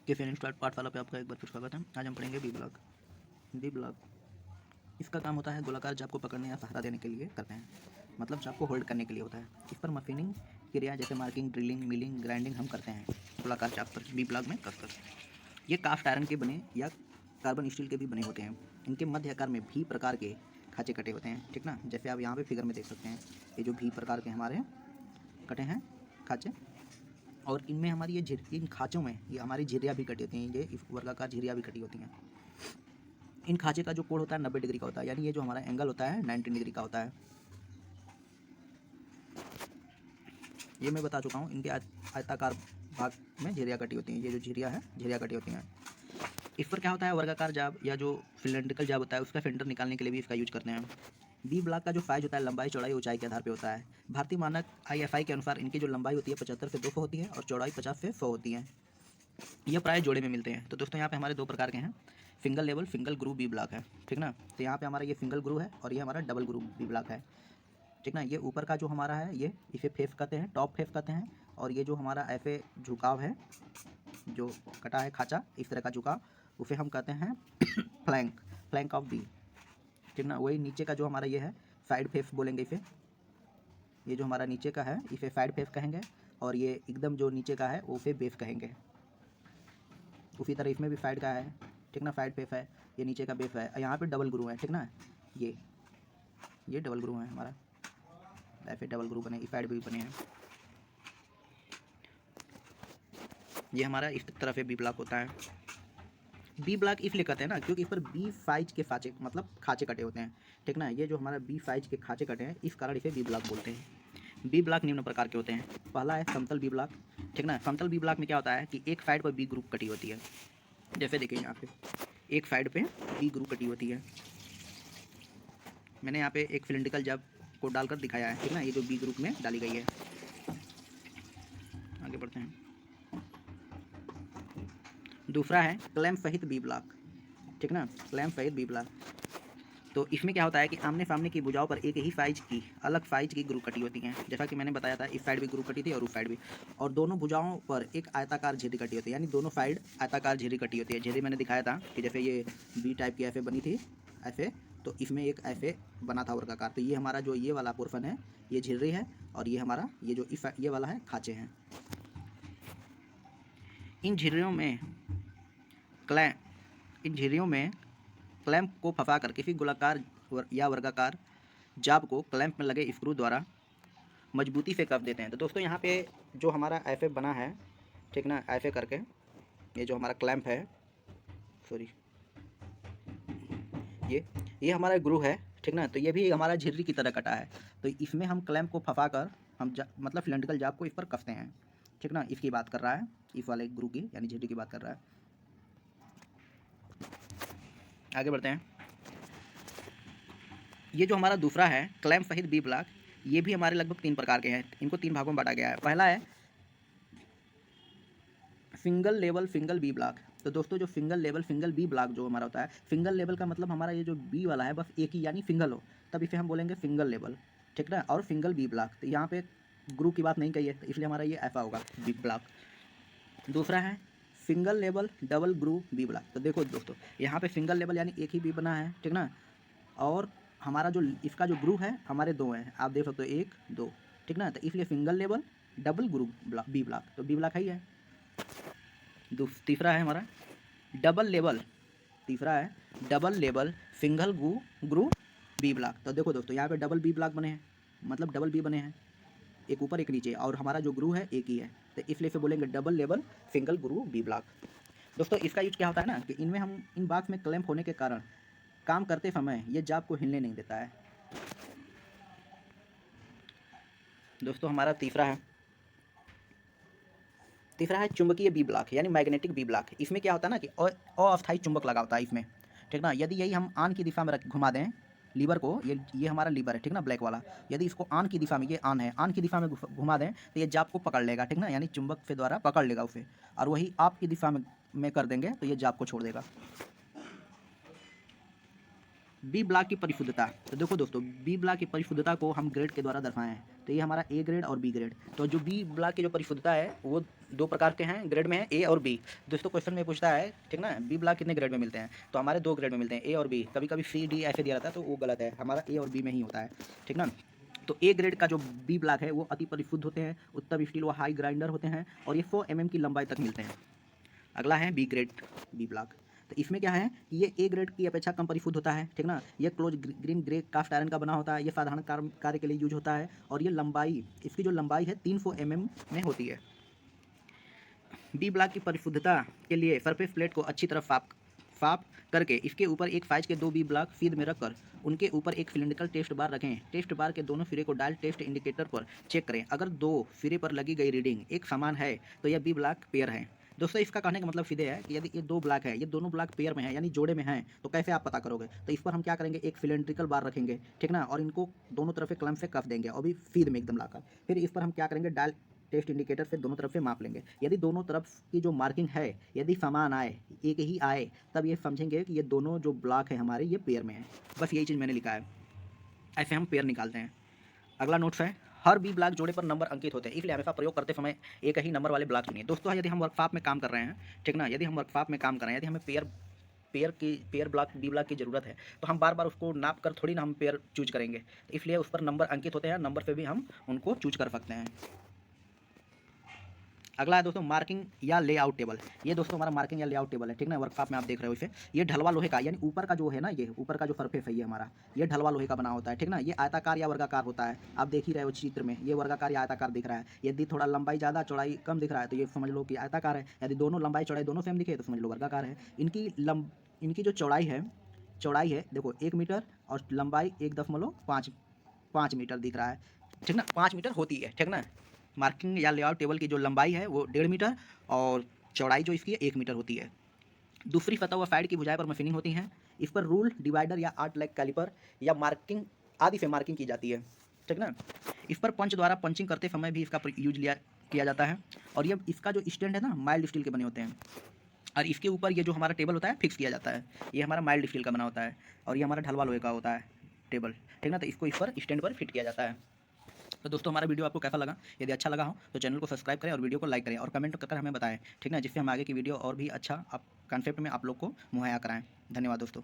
के फेन start part वाला पे आपका एक बार फिर स्वागत है। आज हम पढ़ेंगे बी ब्लॉक। बी ब्लॉक इसका काम होता है गोलाकार जाप को पकड़ने या सहारा देने के लिए करते हैं, मतलब जाप को होल्ड करने के लिए होता है। इस पर मशीनिंग क्रिया जैसे मार्किंग, ड्रिलिंग, मिलिंग, ग्राइंडिंग हम करते हैं गोलाकार जाप पर बी ब्लॉक में कसकर। ये कास्ट आयरन के बने या कार्बन स्टील के भी बने होते हैं। इनके मध्य आकार में भी प्रकार के खाँचे कटे होते हैं, ठीक ना। जैसे आप यहाँ पे फिगर में देख सकते हैं, ये जो भी प्रकार के हमारे कटे हैं खाँचे, और इनमें हमारी ये इन खाँचों में ये हमारी झिर्रियाँ भी कटी होती हैं, ये वर्गाकार झिर्रियाँ भी कटी होती हैं। इन खाँचे का जो कोण होता है 90 डिग्री का होता है, यानी ये जो हमारा एंगल होता है 19 डिग्री का होता है। ये मैं बता चुका हूँ। इनके आयताकार भाग में झिर्रियाँ कटी होती हैं, ये जो झिर्रियाँ है झिर्रियाँ कटी होती हैं। इस पर क्या होता है, वर्गाकार जाब या जो सिलेंड्रिकल जाब होता है उसका फेंडर निकालने के लिए भी इसका यूज करते हैं। बी ब्लॉक का जो साइज होता है लंबाई, चौड़ाई, ऊंचाई के आधार पे होता है। भारतीय मानक IFI के अनुसार इनकी जो लंबाई होती है 75 से 200 होती है और चौड़ाई 50 से 100 होती है। ये प्राय जोड़े में मिलते हैं। तो दोस्तों यहाँ पे हमारे दो प्रकार के हैं, single level single group B block है, ठीक ना। तो यहाँ पे हमारा ये सिंगल ग्रुप है और ये हमारा डबल ग्रुप बी ब्लॉक है, ठीक ना। ये ऊपर का जो हमारा है ये इसे फेस कहते हैं, टॉप फेस कहते हैं। और ये जो हमारा ऐसे झुकाव है, जो कटा है खाँचा इस तरह का झुकाव, उसे हम कहते हैं फ्लैंक, फ्लैंक ऑफ बी, ठीक ना। वही नीचे का जो हमारा ये है साइड फेस बोलेंगे इसे, ये जो हमारा नीचे का है इसे साइड फेस कहेंगे, और ये एकदम जो नीचे का है उसे बेस कहेंगे। उसी तरह इसमें भी साइड का है, ठीक ना, साइड फेस है, ये नीचे का बेस है। यहाँ पे डबल ग्रू है, ठीक ना। ये डबल ग्रू है हमारा, ऐसे डबल ग्रू बने, इस साइड भी बने हैं। ये हमारा इस तरह से बी ब्लॉक होता है। बी ब्लॉक इसलिए कहते हैं ना क्योंकि इस पर बी साइज के खाँचे, मतलब खाँचे कटे होते हैं, ठीक ना। ये जो हमारा बी साइज के खाँचे कटे हैं इस कारण इसे बी ब्लॉक बोलते हैं। बी ब्लॉक निम्न प्रकार के होते हैं। पहला है समतल बी ब्लॉक, ठीक ना। समतल बी ब्लॉक में क्या होता है कि एक साइड पर बी ग्रुप कटी होती है। जैसे देखिए यहाँ पे एक साइड पे बी ग्रुप कटी होती है। मैंने यहाँ पे एक सिलिंड्रिकल जब को डालकर दिखाया है, ठीक ना। ये जो बी ग्रुप में डाली गई है। आगे बढ़ते हैं। दूसरा है क्लैम्प सहित बी ब्लॉक, ठीक ना, क्लैम्प सहित बी ब्लॉक। तो इसमें क्या होता है कि आमने सामने की भुजाओं पर एक ही साइज की अलग साइज की ग्रुप कटी होती हैं। जैसा कि मैंने बताया था, इस साइड भी ग्रुप कटी थी और उस साइड भी, और दोनों भुजाओं पर एक आयताकार झिर्री कटी होती है, यानी दोनों साइड आयताकार झिर्री कटी होती है। झिर्री मैंने दिखाया था कि जैसे ये बी टाइप की ऐसे बनी थी ऐसे, तो इसमें एक ऐसे बना था वर्गाकार। तो ये हमारा जो ये वाला पोर्शन है ये झिर्री है, और ये हमारा ये जो ये वाला है खाँचे हैं। इन झिर्रियों में क्लैंप को फंसाकर किसी गोलाकार या वर्गाकार जाब को क्लैंप में लगे स्क्रू द्वारा मजबूती से कस देते हैं। तो दोस्तों यहाँ पे जो हमारा ऐसे बना है, ठीक ना, ऐसे करके ये जो हमारा क्लैंप है, सॉरी, ये हमारा ग्रू है, ठीक ना। तो ये भी हमारा झिर्री की तरह कटा है। तो इसमें हम क्लैंप को फंसाकर हम मतलब सिलेंड्रिकल जाब को इस पर कसते हैं, ठीक ना। इसकी बात कर रहा है, इस वाले ग्रू की यानी झिर्री की बात कर रहा है। आगे बढ़ते हैं। ये जो हमारा दूसरा है क्लैंप सहित बी ब्लॉक, ये भी हमारे लगभग 3 प्रकार के हैं। इनको 3 भागों में बांटा गया है। पहला है single level single B block. तो दोस्तों जो single level single B block जो हमारा होता है, सिंगल लेवल का मतलब हमारा ये जो बी वाला है बस एक ही यानी सिंगल हो, तब इसे हम बोलेंगे सिंगल लेवल, ठीक ना। और सिंगल बी ब्लॉक, तो यहाँ पे ग्रुप की बात नहीं कही है, तो इसलिए हमारा ये ऐसा होगा बी ब्लॉक। दूसरा है single level double group B block. तो देखो दोस्तों यहाँ पे सिंगल लेवल यानी एक ही बी बना है, ठीक ना, और हमारा जो इसका जो ग्रुप है हमारे 2 हैं, आप देख सकते हो 1 2, ठीक ना। तो इसलिए single level double group block B block, तो बी ब्लॉक है। तीसरा है हमारा डबल लेवल, तीसरा है double level single group B block. तो देखो दोस्तों यहाँ पे डबल बी ब्लॉक बने हैं, मतलब डबल बी बने हैं, एक ऊपर एक नीचे, और हमारा जो ग्रू है एक ही है, तो इसलिए से बोलेंगे double level single group B block. दोस्तों इसका यूज क्या होता है ना कि इनमें हम इन बॉक्स में क्लैंप होने के कारण काम करते समय ये जाब को हिलने नहीं देता है। दोस्तों हमारा तीसरा है चुंबकीय बी ब्लॉक यानी मैग्नेटिक बी ब्लॉक। इसमें क्या होता है ना कि अस्थायी चुंबक लगा होता है इसमें, ठीक ना। यदि यही हम आन की दिशा में घुमा दें लीवर को, ये हमारा लीवर है, ठीक ना, ब्लैक वाला, यदि इसको आन की दिशा में, ये आन है, आन की दिशा में घुमा दें तो ये जाब को पकड़ लेगा, ठीक ना, यानी चुंबक से द्वारा पकड़ लेगा उसे। और वही आप की दिशा में कर देंगे तो ये जाब को छोड़ देगा। बी ब्लॉक की परिशुद्धता। तो देखो दोस्तों, बी ब्लॉक की परिशुद्धता को हम ग्रेड के द्वारा दर्शाए हैं। तो ये हमारा ए ग्रेड और बी ग्रेड। तो जो बी ब्लॉक की जो परिशुद्धता है वो दो प्रकार के हैं, ग्रेड में है ए और बी। दोस्तों क्वेश्चन में पूछता है, ठीक ना, बी ब्लॉक कितने ग्रेड में मिलते हैं, तो हमारे दो ग्रेड में मिलते हैं, ए और बी। कभी कभी सी डी ऐसे दिया रहता है तो वो गलत है, हमारा ए और बी में ही होता है, ठीक ना। तो ए ग्रेड का जो बी ब्लॉक है वो अति परिशुद्ध होते हैं, उत्तम स्टील व हाई ग्राइंडर होते हैं और ये 4 mm की लंबाई तक मिलते हैं। अगला है बी ग्रेड बी ब्लॉक। तो इसमें क्या है कि ये ए ग्रेड की अपेक्षा कम परिशुद्ध होता है, ठीक ना। ये close grain grey cast iron का बना होता है, ये साधारण कार्य के लिए यूज होता है और ये लंबाई, इसकी जो लंबाई है 300 mm में होती है। बी ब्लॉक की परिशुद्धता के लिए सरफेस प्लेट को अच्छी तरह साफ करके इसके ऊपर एक साइज के 2 बी ब्लॉक सीध में रखकर उनके ऊपर एक सिलिंड्रिकल टेस्ट बार रखें। टेस्ट बार के दोनों सिरे को डायल टेस्ट इंडिकेटर पर चेक करें। अगर दो सिरे पर लगी गई रीडिंग एक समान है तो यह बी ब्लॉक पेयर है। दोस्तों इसका कहने का मतलब सीधे है कि यदि ये दो ब्लॉक है, ये दोनों ब्लॉक पेयर में है यानी जोड़े में हैं, तो कैसे आप पता करोगे। तो इस पर हम क्या करेंगे, एक सिलिंड्रिकल बार रखेंगे, ठीक ना, और इनको दोनों तरफ से क्लम से कस देंगे और भी सीध में एकदम लाकर। फिर इस पर हम क्या करेंगे, डायल टेस्ट इंडिकेटर से दोनों तरफ से माप लेंगे। यदि दोनों तरफ की जो मार्किंग है यदि समान आए, एक ही आए, तब ये समझेंगे कि ये दोनों जो ब्लॉक है हमारे ये पेयर में है। बस यही चीज़ मैंने लिखा है, ऐसे हम पेयर निकालते हैं। अगला नोट्स है, हर बी ब्लॉक जोड़े पर नंबर अंकित होते हैं, इसलिए हमेशा प्रयोग करते समय एक ही नंबर वाले ब्लॉक चुनिए। दोस्तों यदि हम वर्कशॉप में काम कर रहे हैं, ठीक ना, यदि हम वर्कशॉप में काम कर रहे हैं, यदि हमें पेयर ब्लॉक बी ब्लॉक की ज़रूरत है तो हम बार बार उसको नाप कर थोड़ी ना हम पेयर चूज करेंगे, तो इसलिए उस पर नंबर अंकित होते हैं, नंबर पे भी हम उनको चूज कर सकते हैं। अगला है दोस्तों मार्किंग या लेआउट टेबल। ये दोस्तों हमारा मार्किंग या लेआउट टेबल है, ठीक ना, वर्कशॉप में आप देख रहे हो इसे। ये ढलवा लोहे का, यानी ऊपर का जो है ना, ये ऊपर का जो सरफेस है ये हमारा, ये ढलवा लोहे का बना होता है, ठीक ना। ये आयताकार या वर्गाकार होता है, आप देख ही रहे हो चित्र में, ये वर्गाकार या आयताकार दिख रहा है। यदि थोड़ा लंबाई ज़्यादा चौड़ाई कम दिख रहा है तो ये समझ लो कि आयताकार है, यदि दोनों लंबाई चौड़ाई दोनों सेम दिखे तो समझ लो वर्गाकार है। इनकी जो चौड़ाई है देखो 1 मीटर और लंबाई 1.5 मीटर दिख रहा है, ठीक ना, 5 मीटर होती है, ठीक ना। मार्किंग या लेआउट टेबल की जो लंबाई है वो 1.5 मीटर और चौड़ाई जो इसकी है 1 मीटर होती है। दूसरी सतह व साइड की भुजाएं पर मशीनिंग होती हैं। इस पर रूल, डिवाइडर या 8 लेग कैलिपर या मार्किंग आदि से मार्किंग की जाती है, ठीक ना। इस पर पंच द्वारा पंचिंग करते समय भी इसका यूज किया जाता है। और ये इसका जो स्टैंड है ना, माइल्ड स्टील के बने होते हैं और इसके ऊपर ये जो हमारा टेबल होता है फिक्स किया जाता है। ये हमारा माइल्ड स्टील का बना होता है और ये हमारा ढलवा लोहे का होता है टेबल, ठीक ना। तो इसको इस पर स्टैंड पर फिट किया जाता है। तो दोस्तों हमारा वीडियो आपको कैसा लगा, यदि अच्छा लगा हो तो चैनल को सब्सक्राइब करें और वीडियो को लाइक करें और कमेंट कर हमें बताएं, ठीक ना, जिससे हम आगे की वीडियो और भी अच्छा आप कॉन्सेप्ट में आप लोग को मुहैया कराएं। धन्यवाद दोस्तों।